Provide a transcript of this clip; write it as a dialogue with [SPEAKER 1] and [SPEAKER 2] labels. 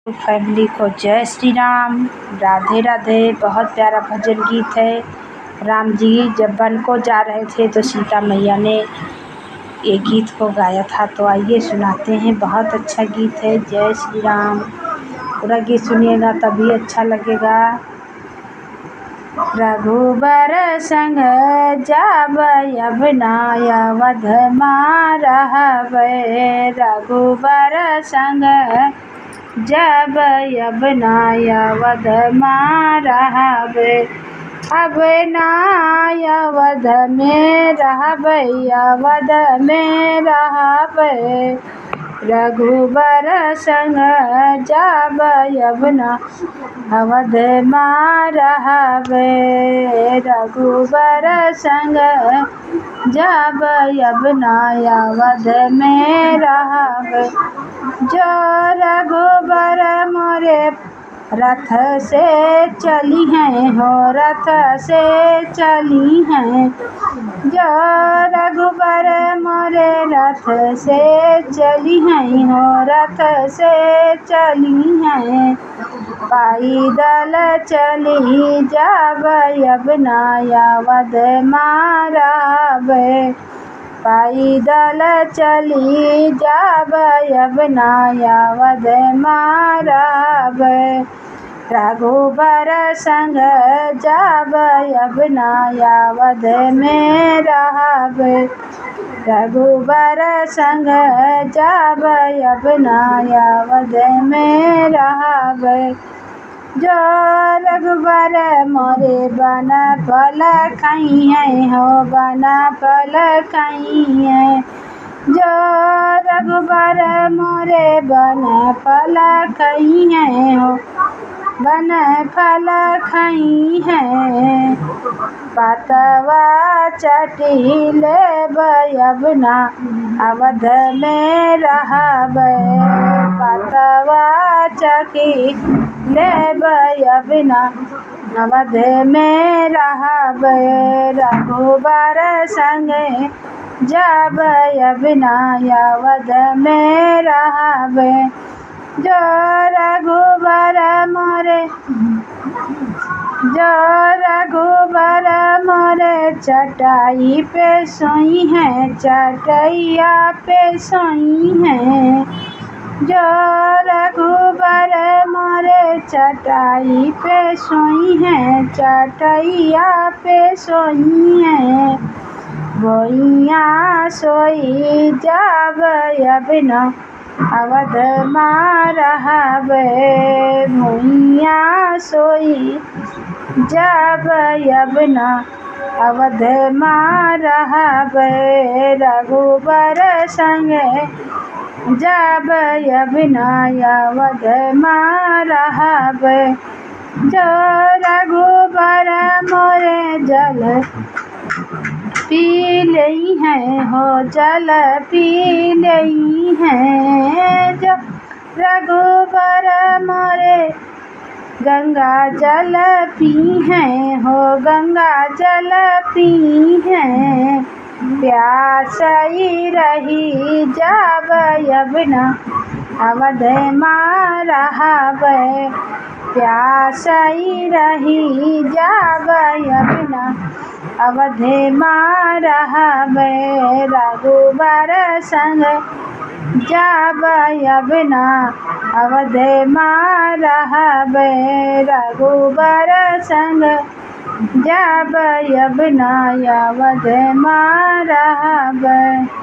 [SPEAKER 1] Family को जय श्री राम, राधे राधे। बहुत प्यारा भजन गीत है। राम जी जब वन को जा रहे थे तो सीता मैया ने ये गीत को गाया था। तो आइए सुनाते हैं। बहुत अच्छा गीत है। जय श्री राम। पूरा गीत सुनिएगा तभी अच्छा लगेगा। रघुबर संग जाबय अब नाय अवध रहबै। रघुबर संग जब अब नाय अवध रहबै। अब नाय अवध में रहबै, अवध में रहबै। रघुबर संग जब अब नाय अवध रहबै। रघुबर संग जब अब नाय अवध में रहबै। जो रघुबर मोरे रथ से चली हैं हो, रथ से चली हैं। जो रघुबर मोरे रथ से चली हैं हो, रथ से चली हैं। पैदल चली जाबय अब नाय अवध रहबै। पैदल चली जाबय अब नाय अवध रहबै। रघुबर संग जाबय अब नाय अवध में रहबै। रघुबर संग जाबय अब नाय अवध में रहबै। जो रघुबर मोरे बन फल खाइए हो, बन फल खाइए। जो रघुबर मोरे बन फल खाइए हो, बन फल खाइए। पतवा चटी लेबै अब नाय अवध में रहबै। पतवा चटी लेबै अब नाय अवध में रहबै। रघुबर संग जाबय अब नाय अवध में रहबै। जो रघुबर मोरे चटाई पे सोई हैं, चटैया पे सोई हैं। जो रघुबर मोरे चटाई पे सोई हैं, चटैया पे सोई हैं। भुइयाँ सोई जाबय अब नाय अवध रहबै। भुइयाँ सोई जाबय अब नाय अवध रहबै। रघुबर संग जाबय अब नाय अवध रहबै। जो रघुबर मोरे जल पी लई हैं हो, जल पी लई हैं। जो रघुबर मोरे गंगा जल पी हैं हो, गंगा जल पी हैं। प्यासी रही जाबय अब नाय अवध रहबै। प्यासी रही जाबय अब नाय अवध रहबै। रघुबर संग जाबय अब नाय अवध रहबै। रघुबर संग जाबय अब नाय अवध रहबै।